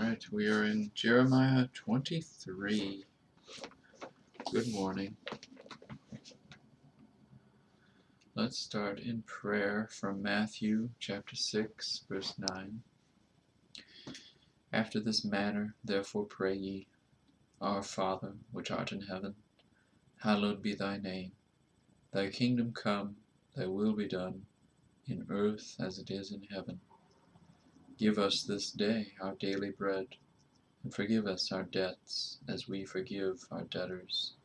Alright, we are in Jeremiah 23. Good morning. Let's start in prayer from Matthew chapter 6, verse 9. After this manner, therefore pray ye, Our Father, which art in heaven, hallowed be thy name. Thy kingdom come, thy will be done, in earth as it is in heaven. Give us this day our daily bread, and forgive us our debts, as we forgive our debtors.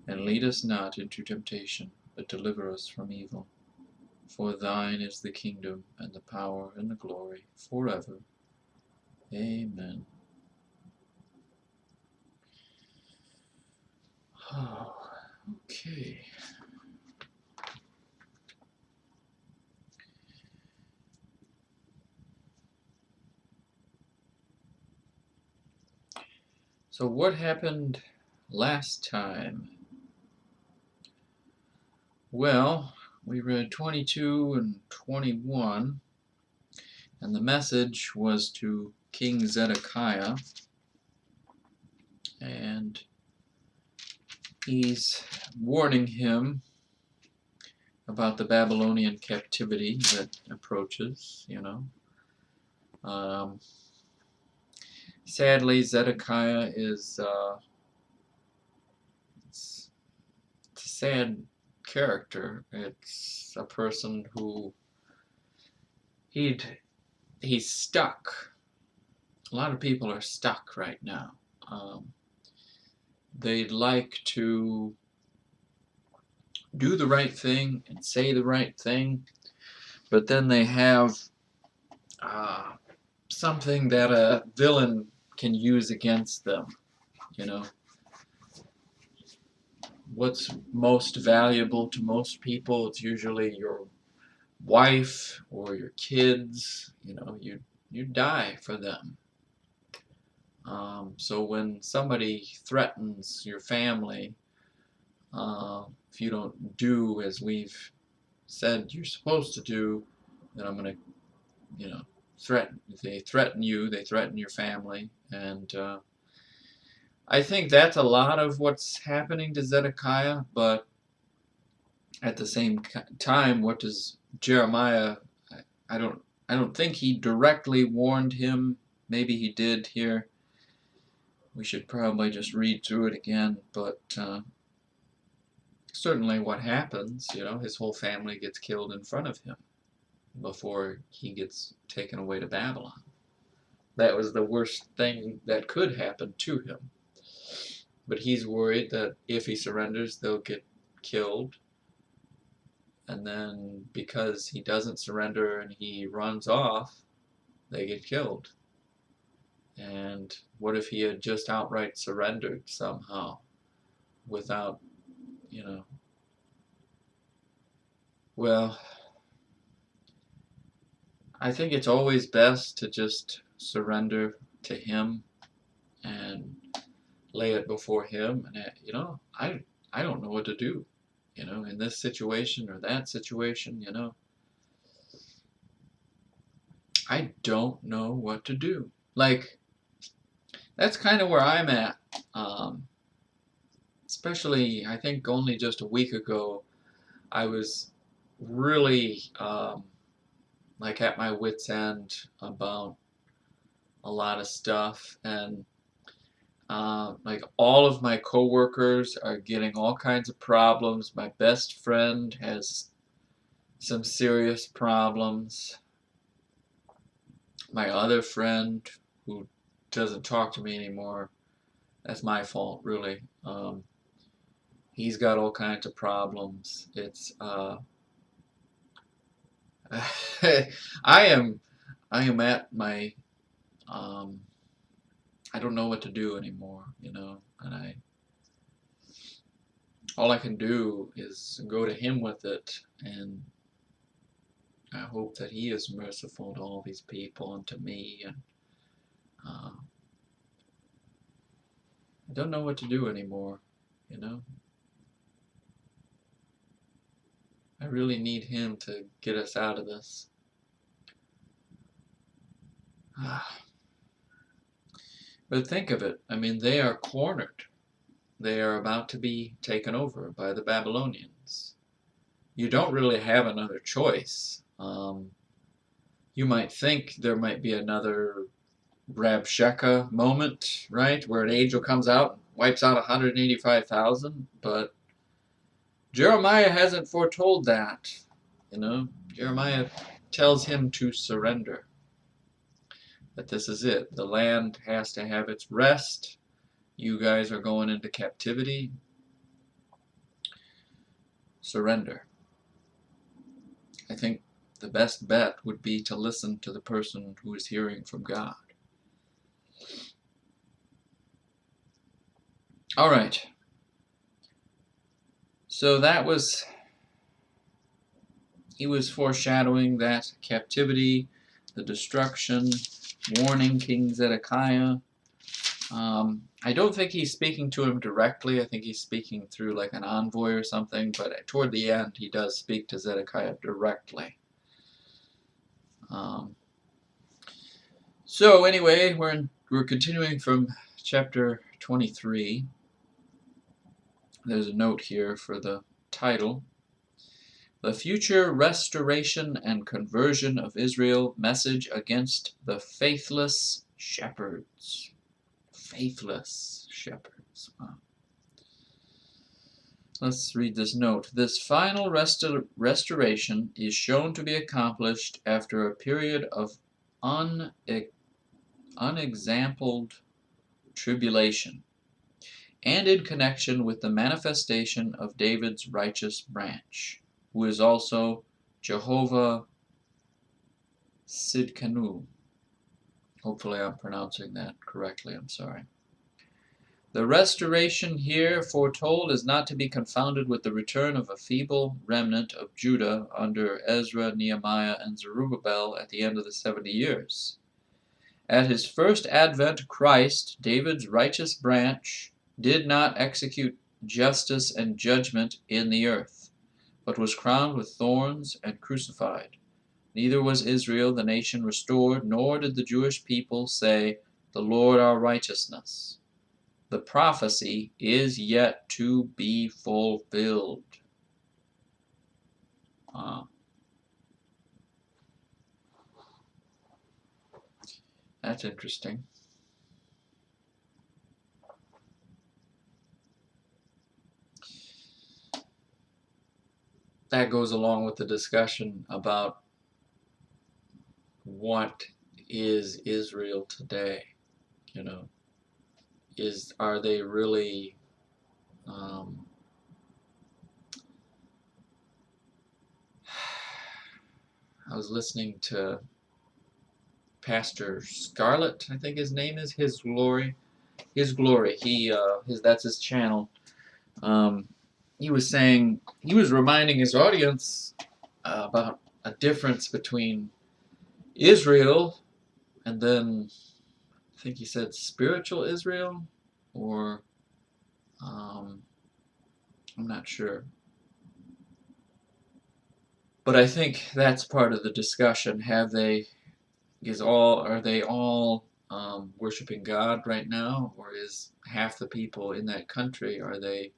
And lead us not into temptation, but deliver us from evil. For thine is the kingdom, and the power, and the glory, forever. Amen. Oh, okay. So what happened last time? Well, we read 22 and 21, and the message was to King Zedekiah, and he's warning him about the Babylonian captivity that approaches, Sadly, Zedekiah is it's a sad character. It's a person who he's stuck. A lot of people are stuck right now. They'd like to do the right thing and say the right thing, but then they have something that a villain can use against them. What's most valuable to most people, it's usually your wife or your kids. You die for them. So when somebody threatens your family, if you don't do as we've said you're supposed to do, then I'm going to, threaten. They threaten you, they threaten your family, and I think that's a lot of what's happening to Zedekiah. But at the same time, what does Jeremiah? I don't think he directly warned him. Maybe he did here. We should probably just read through it again. But certainly, what happens? His whole family gets killed in front of him before he gets taken away to Babylon. That was the worst thing that could happen to him. But he's worried that if he surrenders, they'll get killed. And then because he doesn't surrender and he runs off, they get killed. And what if he had just outright surrendered somehow without, Well, I think it's always best to just surrender to him and lay it before him. And, I don't know what to do, in this situation or that situation, I don't know what to do. Like, that's kind of where I'm at. Especially, I think only just a week ago, I was really at my wit's end about a lot of stuff, and all of my coworkers are getting all kinds of problems. My best friend has some serious problems. My other friend, who doesn't talk to me anymore, that's my fault, really. He's got all kinds of problems. It's I am at my I don't know what to do anymore, and all I can do is go to him with it, and I hope that he is merciful to all these people and to me. And I don't know what to do anymore, I really need him to get us out of this. But think of it. I mean, they are cornered. They are about to be taken over by the Babylonians. You don't really have another choice. You might think there might be another Rabshakeh moment, right, where an angel comes out and wipes out 185,000, but Jeremiah hasn't foretold that. Jeremiah tells him to surrender. That this is it. The land has to have its rest. You guys are going into captivity. Surrender. I think the best bet would be to listen to the person who is hearing from God. All right. So he was foreshadowing that captivity, the destruction, warning King Zedekiah. I don't think he's speaking to him directly. I think he's speaking through like an envoy or something, but toward the end he does speak to Zedekiah directly. So anyway, we're continuing from chapter 23. There's a note here for the title. The Future Restoration and Conversion of Israel Message Against the Faithless Shepherds. Faithless shepherds. Wow. Let's read this note. This final restoration is shown to be accomplished after a period of unexampled tribulation, and in connection with the manifestation of David's righteous branch, who is also Jehovah Sidkenu. Hopefully I'm pronouncing that correctly, I'm sorry. The restoration here foretold is not to be confounded with the return of a feeble remnant of Judah under Ezra, Nehemiah, and Zerubbabel at the end of the 70 years. At his first advent, Christ, David's righteous branch, did not execute justice and judgment in the earth, but was crowned with thorns and crucified. Neither was Israel, the nation, restored, nor did the Jewish people say, "The Lord our righteousness." The prophecy is yet to be fulfilled. That's interesting. That goes along with the discussion about what is Israel today. Are they really I was listening to Pastor Scarlett, I think his name is, His Glory. That's his channel. He was reminding his audience about a difference between Israel and then I think he said spiritual Israel, or I'm not sure. But I think that's part of the discussion. Are they all worshiping God right now, or is half the people in that country, are they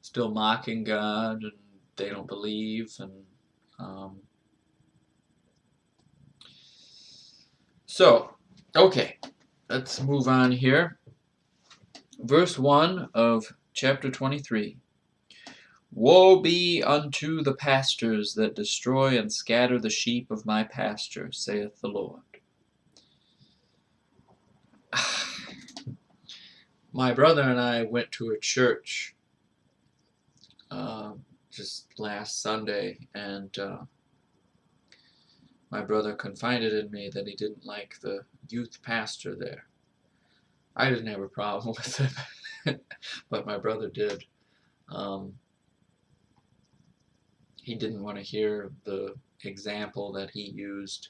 still mocking God and they don't believe? And so, okay, let's move on here. Verse 1 of chapter 23. Woe be unto the pastors that destroy and scatter the sheep of my pasture, saith the Lord. My brother and I went to a church just last Sunday, and my brother confided in me that he didn't like the youth pastor there. I didn't have a problem with it, but my brother did. He didn't want to hear the example that he used.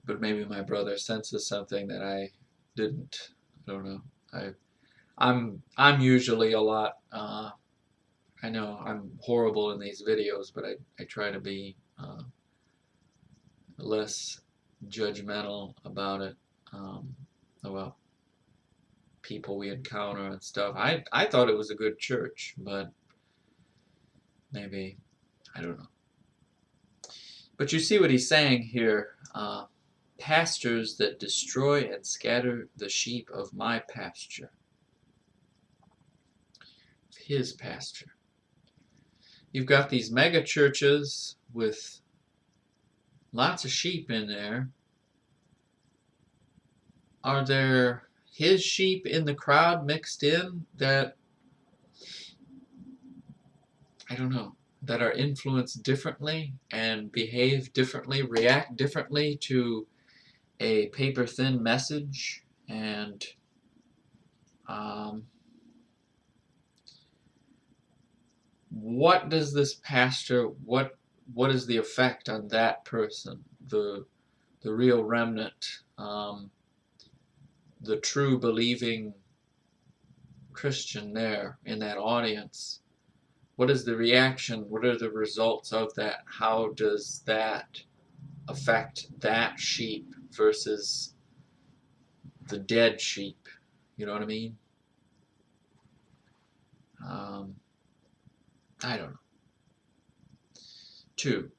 But maybe my brother senses something that I didn't. I don't know. I'm usually a lot. I know I'm horrible in these videos, but I try to be less judgmental about it, about people we encounter and stuff. I thought it was a good church, but maybe, I don't know. But you see what he's saying here. Pastors that destroy and scatter the sheep of my pasture. His pasture. You've got these mega churches with lots of sheep in there. Are there his sheep in the crowd mixed in that, I don't know, that are influenced differently and behave differently, react differently to a paper-thin message? And what does this pastor, what is the effect on that person, the real remnant, the true believing Christian there in that audience? What is the reaction? What are the results of that? How does that affect that sheep versus the dead sheep? You know what I mean? I don't know. 2.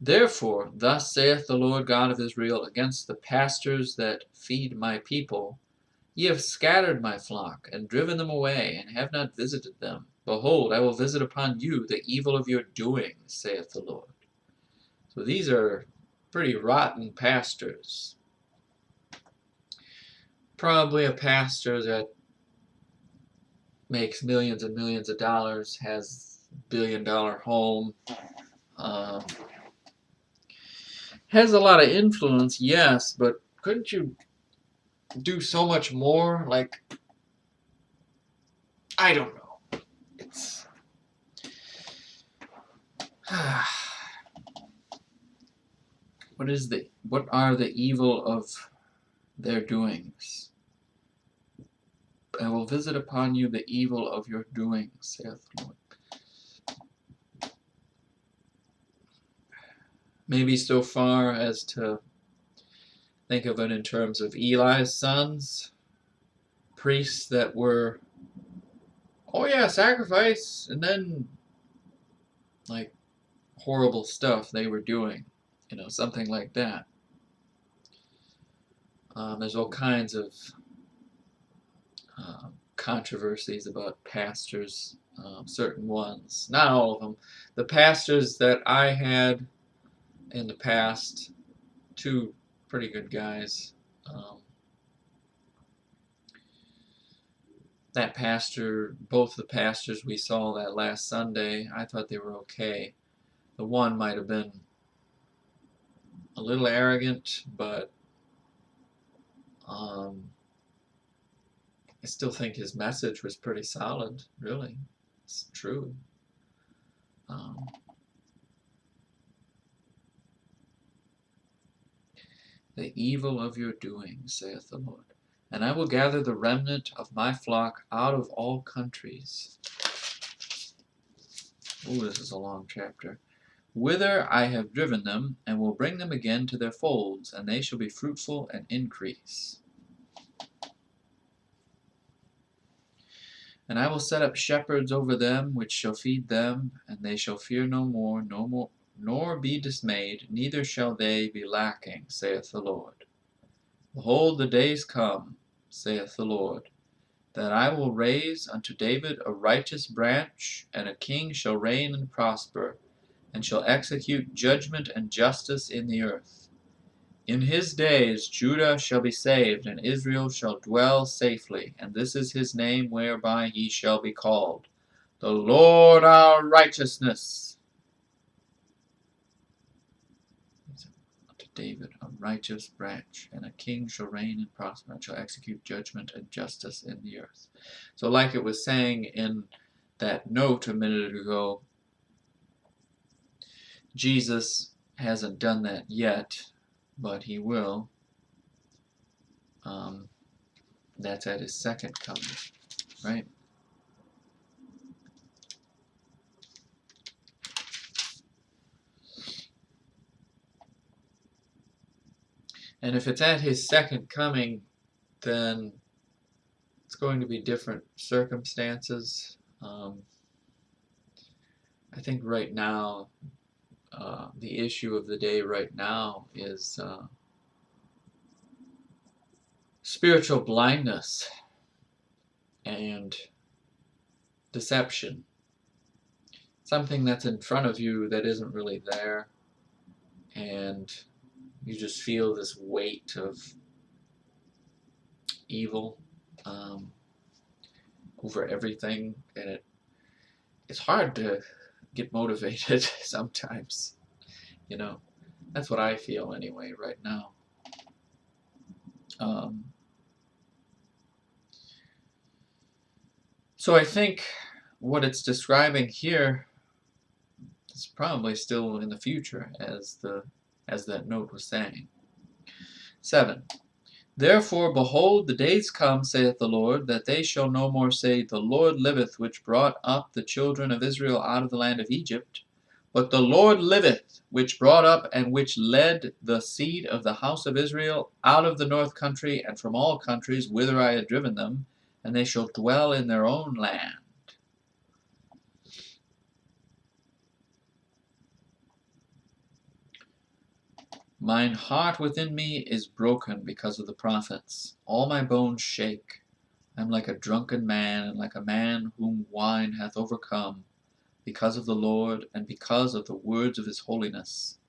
Therefore, thus saith the Lord God of Israel against the pastors that feed my people, ye have scattered my flock, and driven them away, and have not visited them. Behold, I will visit upon you the evil of your doing, saith the Lord. So these are pretty rotten pastors. Probably a pastor that makes millions and millions of dollars, has a billion-dollar home, has a lot of influence, yes, but couldn't you do so much more? Like, I don't know. It's what are the evil of their doings? I will visit upon you the evil of your doings, saith the Lord. Maybe so far as to think of it in terms of Eli's sons, priests that were, oh yeah, sacrifice, and then like horrible stuff they were doing, something like that. There's all kinds of controversies about pastors, certain ones, not all of them. The pastors that I had in the past, 2 pretty good guys. That pastor, both the pastors we saw that last Sunday, I thought they were okay. The one might have been a little arrogant, but I still think his message was pretty solid, really. It's true. The evil of your doing, saith the Lord. And I will gather the remnant of my flock out of all countries. Ooh, this is a long chapter. Whither I have driven them, and will bring them again to their folds, and they shall be fruitful and increase. And I will set up shepherds over them, which shall feed them, and they shall fear no more, nor be dismayed, neither shall they be lacking, saith the Lord. Behold, the days come, saith the Lord, that I will raise unto David a righteous branch, and a king shall reign and prosper, and shall execute judgment and justice in the earth. In his days Judah shall be saved, and Israel shall dwell safely, and this is his name whereby he shall be called, the Lord our righteousness. To David a righteous branch, and a king shall reign and prosper, and shall execute judgment and justice in the earth. So like it was saying in that note a minute ago, Jesus hasn't done that yet, but he will. That's at his second coming, right? And if it's at his second coming, then it's going to be different circumstances. I think right now, the issue of the day right now is spiritual blindness and deception. Something that's in front of you that isn't really there, and you just feel this weight of evil over everything, and it's hard to get motivated sometimes. That's what I feel anyway right now. So I think what it's describing here is probably still in the future, as that note was saying. 7. Therefore, behold, the days come, saith the Lord, that they shall no more say, The Lord liveth, which brought up the children of Israel out of the land of Egypt. But the Lord liveth, which brought up and which led the seed of the house of Israel out of the north country and from all countries whither I had driven them, and they shall dwell in their own land. Mine heart within me is broken because of the prophets. All my bones shake. I am like a drunken man, and like a man whom wine hath overcome, because of the Lord, and because of the words of his holiness.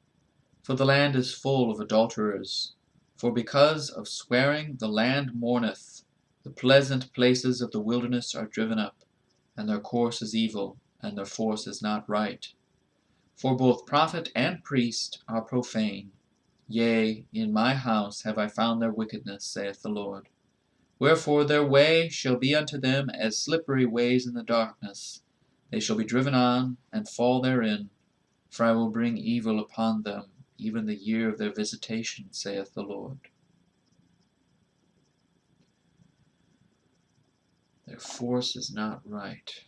For the land is full of adulterers. For because of swearing the land mourneth. The pleasant places of the wilderness are driven up, and their course is evil, and their force is not right. For both prophet and priest are profane. Yea, in my house have I found their wickedness, saith the Lord. Wherefore their way shall be unto them as slippery ways in the darkness. They shall be driven on, and fall therein. For I will bring evil upon them, even the year of their visitation, saith the Lord. Their force is not right.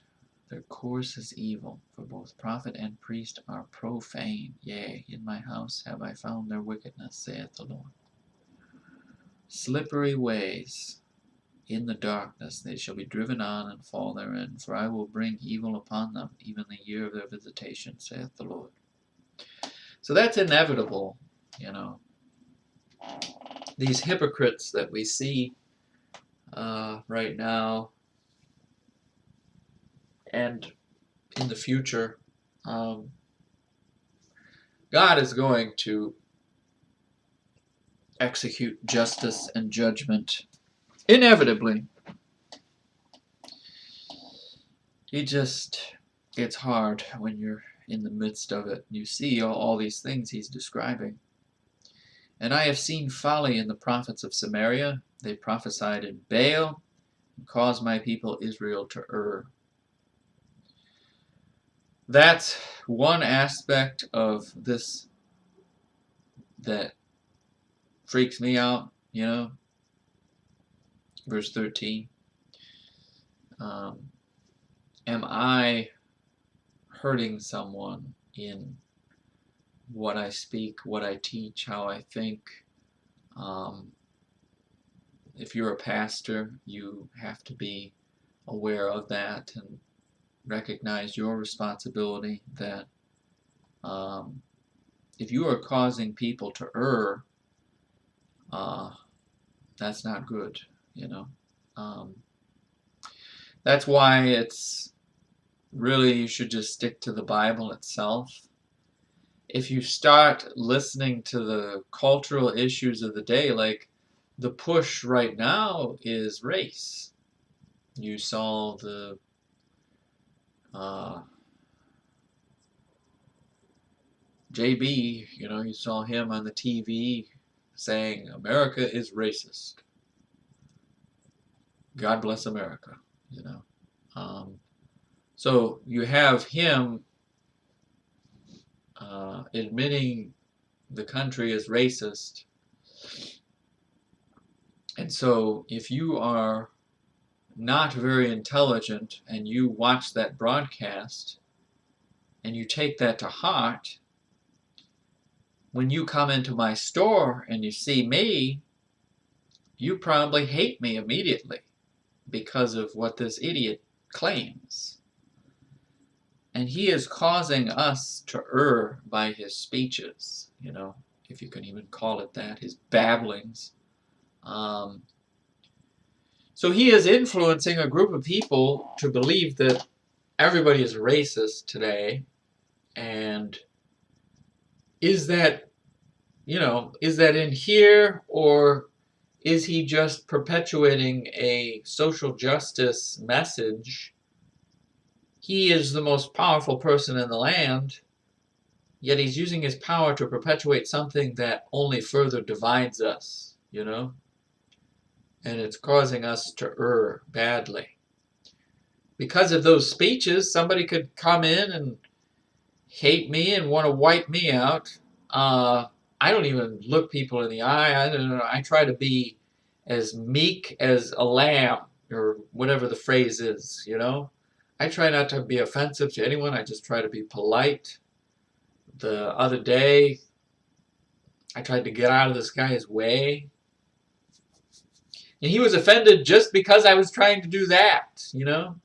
Their course is evil, for both prophet and priest are profane. Yea, in my house have I found their wickedness, saith the Lord. Slippery ways in the darkness, they shall be driven on and fall therein, for I will bring evil upon them, even the year of their visitation, saith the Lord. So that's inevitable, These hypocrites that we see right now and in the future, God is going to execute justice and judgment inevitably. It's hard when you're in the midst of it. You see all these things he's describing. And I have seen folly in the prophets of Samaria. They prophesied in Baal and caused my people Israel to err. That's one aspect of this that freaks me out, Verse 13. Am I hurting someone in what I speak, what I teach, how I think? If you're a pastor, you have to be aware of that and recognize your responsibility that if you are causing people to err, that's not good, That's why it's really, you should just stick to the Bible itself. If you start listening to the cultural issues of the day, like the push right now is race. You saw the JB, you saw him on the TV saying America is racist. God bless America, So you have him admitting the country is racist. And so if you are not very intelligent and you watch that broadcast and you take that to heart, when you come into my store and you see me, you probably hate me immediately because of what this idiot claims. And he is causing us to err by his speeches, you know, if you can even call it that, his babblings. So he is influencing a group of people to believe that everybody is racist today. And is that, you know, is that in here, or is he just perpetuating a social justice message? He is the most powerful person in the land, yet he's using his power to perpetuate something that only further divides us, you know? And it's causing us to err badly. Because of those speeches, somebody could come in and hate me and want to wipe me out. I don't even look people in the eye. I don't know. I try to be as meek as a lamb, or whatever the phrase is, you know? I try not to be offensive to anyone. I just try to be polite. The other day, I tried to get out of this guy's way. And he was offended just because I was trying to do that, you know?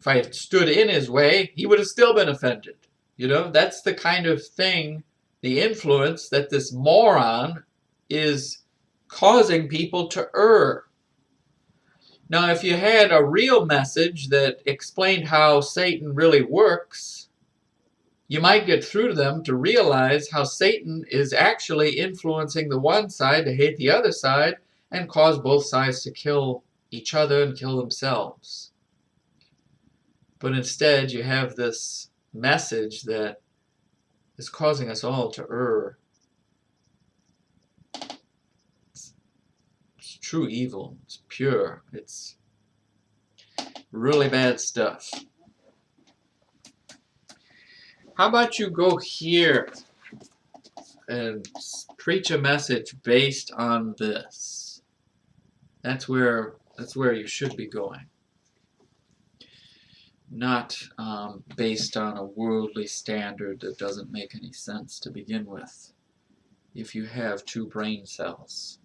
If I had stood in his way, he would have still been offended. You know, that's the kind of thing, the influence that this moron is causing people to err. Now, if you had a real message that explained how Satan really works, you might get through to them to realize how Satan is actually influencing the one side to hate the other side and cause both sides to kill each other and kill themselves. But instead, you have this message that is causing us all to err. It's true evil. It's pure. It's really bad stuff. How about you go here and preach a message based on this? That's where you should be going. Not based on a worldly standard that doesn't make any sense to begin with. If you have 2 brain cells.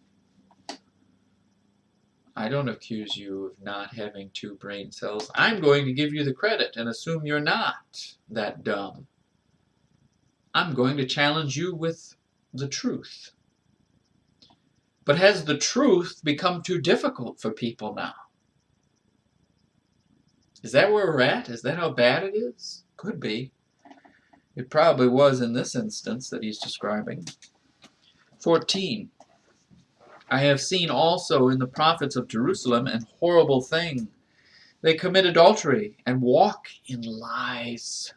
I don't accuse you of not having 2 brain cells. I'm going to give you the credit and assume you're not that dumb. I'm going to challenge you with the truth. But has the truth become too difficult for people now? Is that where we're at? Is that how bad it is? Could be. It probably was in this instance that he's describing. 14. I have seen also in the prophets of Jerusalem an horrible thing. They commit adultery and walk in lies.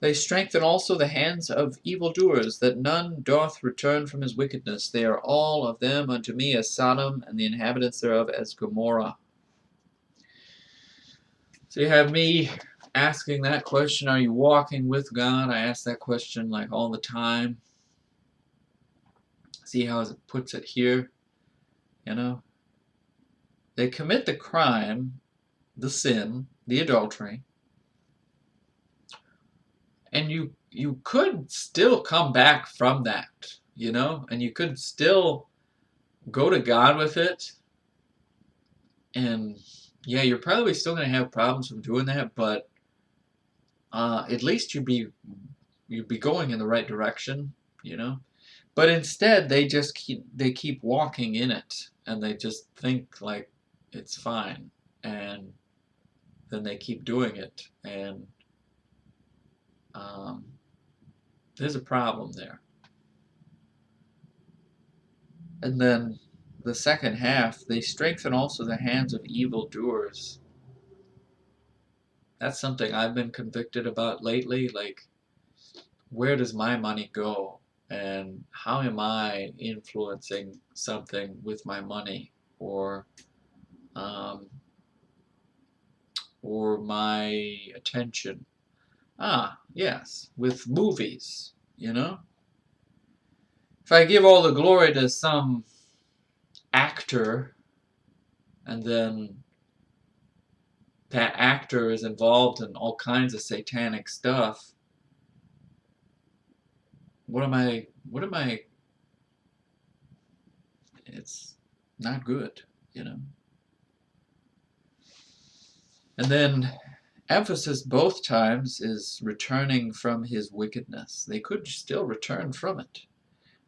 They strengthen also the hands of evildoers, that none doth return from his wickedness. They are all of them unto me as Sodom, and the inhabitants thereof as Gomorrah. So you have me asking that question, are you walking with God? I ask that question like all the time. See how it puts it here? You know? They commit the crime, the sin, the adultery, and you could still come back from that, you know? And you could still go to God with it. And yeah, you're probably still going to have problems from doing that, but at least you'd be going in the right direction, you know? But instead, they keep walking in it, and they just think like it's fine, and then they keep doing it, and there's a problem there. And then the second half, they strengthen also the hands of evildoers. That's something I've been convicted about lately. Like, where does my money go? And how am I influencing something with my money, or my attention? Yes, with movies, you know? If I give all the glory to some actor, and then that actor is involved in all kinds of satanic stuff, what am I, it's not good, you know. And then emphasis both times is returning from his wickedness. They could still return from it.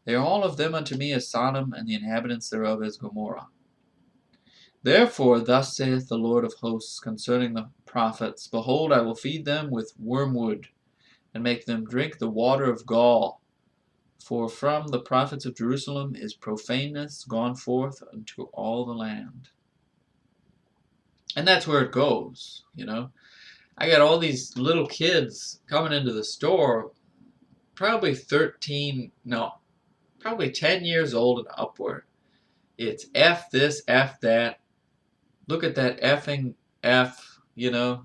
They are all of them unto me as Sodom, and the inhabitants thereof as Gomorrah. Therefore thus saith the Lord of hosts concerning the prophets, Behold, I will feed them with wormwood, and make them drink the water of gall. For from the prophets of Jerusalem is profaneness gone forth unto all the land. And that's where it goes, you know. I got all these little kids coming into the store, probably 10 years old and upward. It's F this, F that. Look at that effing F, you know.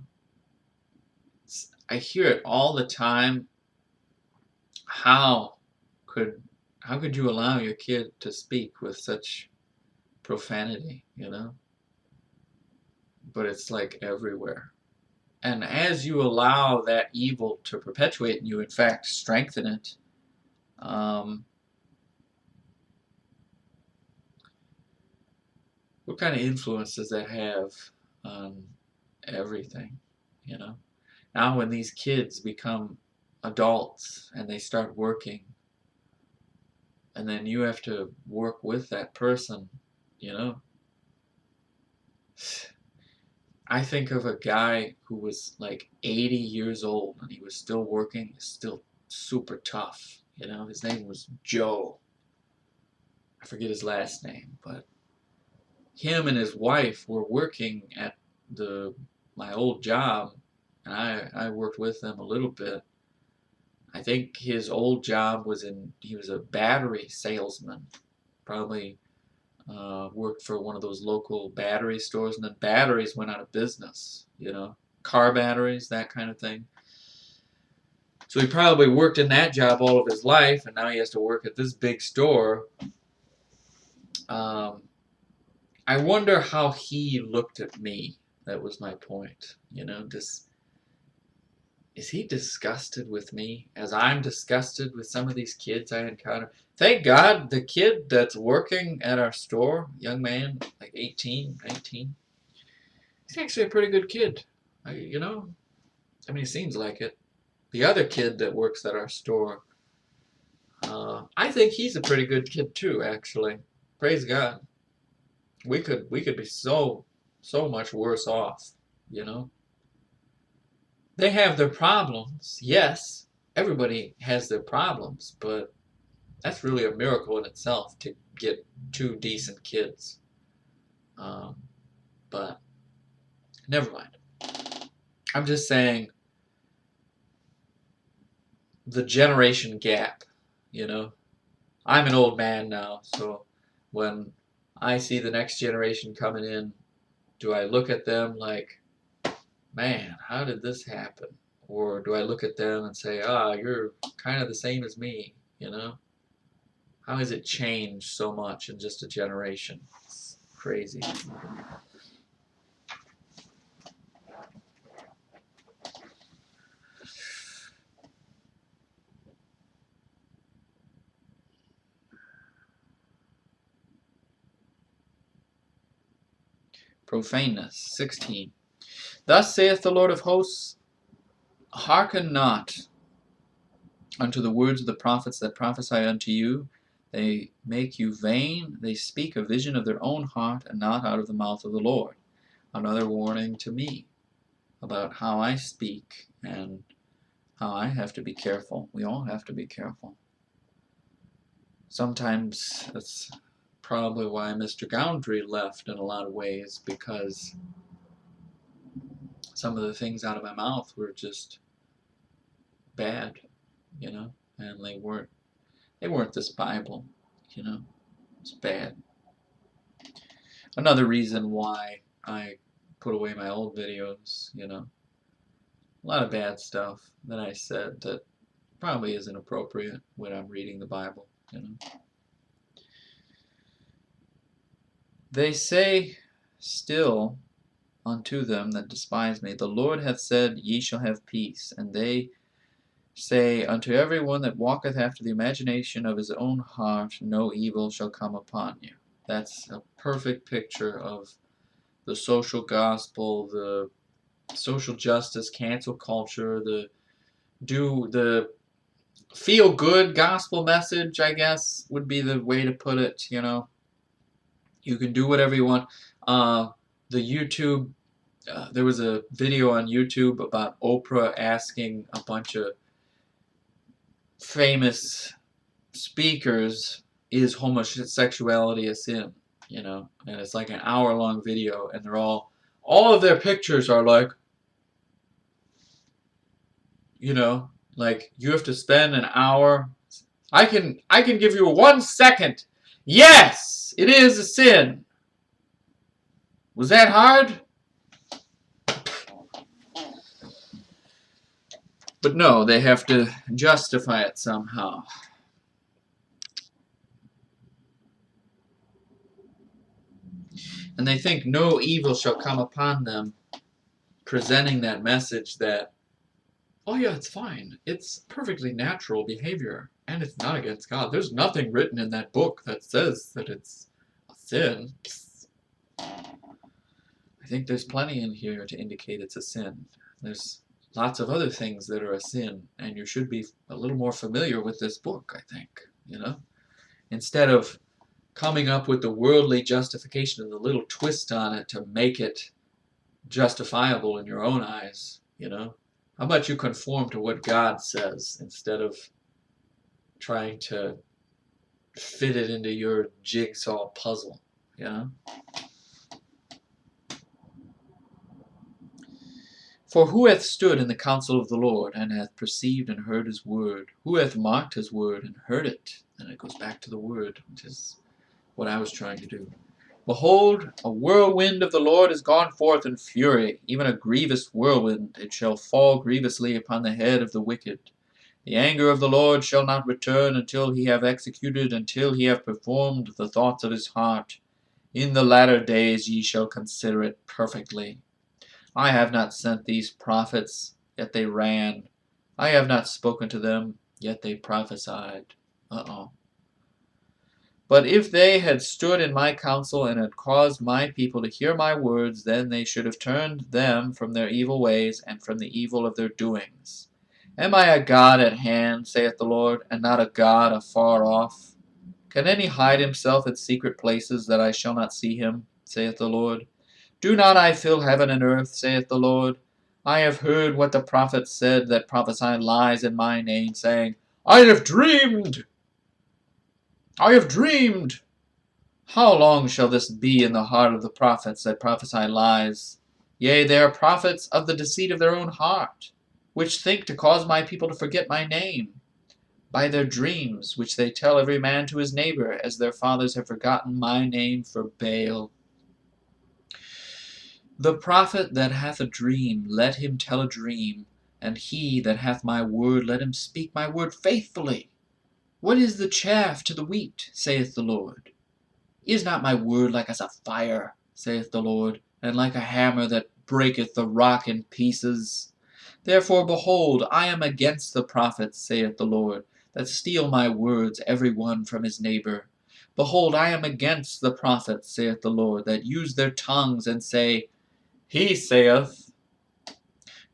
I hear it all the time. How could you allow your kid to speak with such profanity, you know? But it's like everywhere. And as you allow that evil to perpetuate and you in fact strengthen it, what kind of influence does that have on everything, you know? Now when these kids become adults and they start working, and then you have to work with that person, you know? I think of a guy who was like 80 years old and he was still working, still super tough, you know? His name was Joe. I forget his last name, but him and his wife were working at my old job, and I worked with them a little bit. I think his old job was he was a battery salesman, probably worked for one of those local battery stores, and then batteries went out of business, you know, car batteries, that kind of thing. So he probably worked in that job all of his life, and now he has to work at this big store. I wonder how he looked at me. That was my point, you know, is he disgusted with me as I'm disgusted with some of these kids I encounter? Thank God the kid that's working at our store, young man, like 18, 19, he's actually a pretty good kid. You know, I mean, he seems like it. The other kid that works at our store, I think he's a pretty good kid too, actually. Praise God. We could be so much worse off, you know. They have their problems, yes. Everybody has their problems, but that's really a miracle in itself to get two decent kids. But never mind. I'm just saying the generation gap, you know. I'm an old man now, so when I see the next generation coming in, do I look at them like, man, how did this happen? Or do I look at them and say, you're kind of the same as me, you know? How has it changed so much in just a generation? It's crazy. Profaneness, 16. Thus saith the Lord of hosts, hearken not unto the words of the prophets that prophesy unto you. They make you vain. They speak a vision of their own heart and not out of the mouth of the Lord. Another warning to me about how I speak and how I have to be careful. We all have to be careful. Sometimes that's probably why Mr. Gowndry left in a lot of ways, because some of the things out of my mouth were just bad, you know, and they weren't this Bible, you know. It's bad. Another reason why I put away my old videos, you know. A lot of bad stuff that I said that probably isn't appropriate when I'm reading the Bible, you know. They say still unto them that despise me, the Lord hath said, ye shall have peace, and they say, unto every one that walketh after the imagination of his own heart, no evil shall come upon you. That's a perfect picture of the social gospel, the social justice, cancel culture, the feel good gospel message, I guess, would be the way to put it. You can do whatever you want. The YouTube, there was a video on YouTube about Oprah asking a bunch of famous speakers, is homosexuality a sin? And it's like an hour-long video, and they're all of their pictures are like, like you have to spend an hour. I can give you 1 second. Yes, it is a sin. Was that hard? But no, they have to justify it somehow. And they think no evil shall come upon them, presenting that message that, oh yeah, it's fine. It's perfectly natural behavior, and it's not against God. There's nothing written in that book that says that it's a sin. I think there's plenty in here to indicate it's a sin. There's lots of other things that are a sin, and you should be a little more familiar with this book, I think, Instead of coming up with the worldly justification and the little twist on it to make it justifiable in your own eyes, How about you conform to what God says instead of trying to fit it into your jigsaw puzzle, For who hath stood in the counsel of the Lord, and hath perceived and heard his word? Who hath marked his word and heard it? And it goes back to the word, which is what I was trying to do. Behold, a whirlwind of the Lord is gone forth in fury, even a grievous whirlwind. It shall fall grievously upon the head of the wicked. The anger of the Lord shall not return until he have performed the thoughts of his heart. In the latter days ye shall consider it perfectly. I have not sent these prophets, yet they ran. I have not spoken to them, yet they prophesied. But if they had stood in my counsel and had caused my people to hear my words, then they should have turned them from their evil ways and from the evil of their doings. Am I a God at hand, saith the Lord, and not a God afar off? Can any hide himself in secret places, that I shall not see him, saith the Lord? Do not I fill heaven and earth, saith the Lord? I have heard what the prophets said that prophesy lies in my name, saying, I have dreamed! I have dreamed! How long shall this be in the heart of the prophets that prophesy lies? Yea, they are prophets of the deceit of their own heart, which think to cause my people to forget my name, by their dreams, which they tell every man to his neighbor, as their fathers have forgotten my name for Baal. The prophet that hath a dream, let him tell a dream, and he that hath my word, let him speak my word faithfully. What is the chaff to the wheat, saith the Lord? Is not my word like as a fire, saith the Lord, and like a hammer that breaketh the rock in pieces? Therefore, behold, I am against the prophets, saith the Lord, that steal my words every one from his neighbor. Behold, I am against the prophets, saith the Lord, that use their tongues and say, He saith.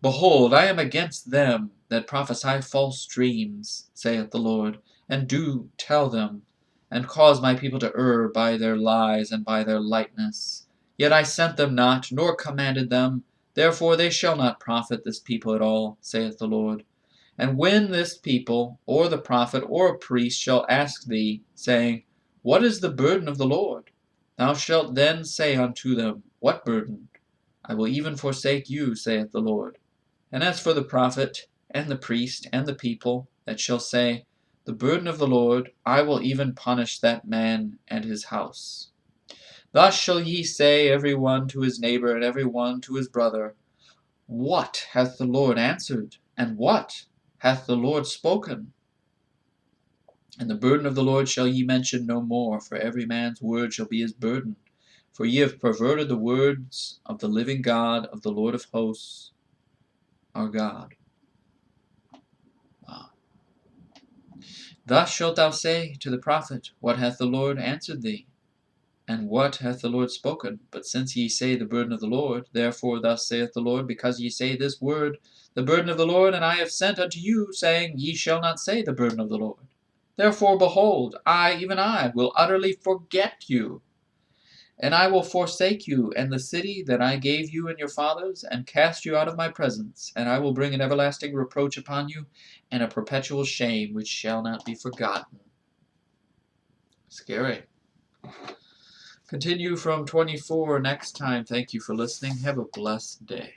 Behold, I am against them that prophesy false dreams, saith the Lord, and do tell them, and cause my people to err by their lies and by their lightness. Yet I sent them not, nor commanded them, therefore they shall not profit this people at all, saith the Lord. And when this people, or the prophet, or a priest shall ask thee, saying, What is the burden of the Lord? Thou shalt then say unto them, What burden? I will even forsake you, saith the Lord. And as for the prophet, and the priest, and the people, that shall say, The burden of the Lord, I will even punish that man and his house. Thus shall ye say every one to his neighbor, and every one to his brother, What hath the Lord answered? And what hath the Lord spoken? And the burden of the Lord shall ye mention no more, for every man's word shall be his burden. For ye have perverted the words of the living God, of the Lord of hosts, our God. Wow. Thus shalt thou say to the prophet, What hath the Lord answered thee? And what hath the Lord spoken? But since ye say the burden of the Lord, therefore thus saith the Lord, because ye say this word, the burden of the Lord, and I have sent unto you, saying, Ye shall not say the burden of the Lord. Therefore, behold, I, even I, will utterly forget you, and I will forsake you and the city that I gave you and your fathers, and cast you out of my presence, and I will bring an everlasting reproach upon you, and a perpetual shame which shall not be forgotten. Scary. Continue from 24 next time. Thank you for listening. Have a blessed day.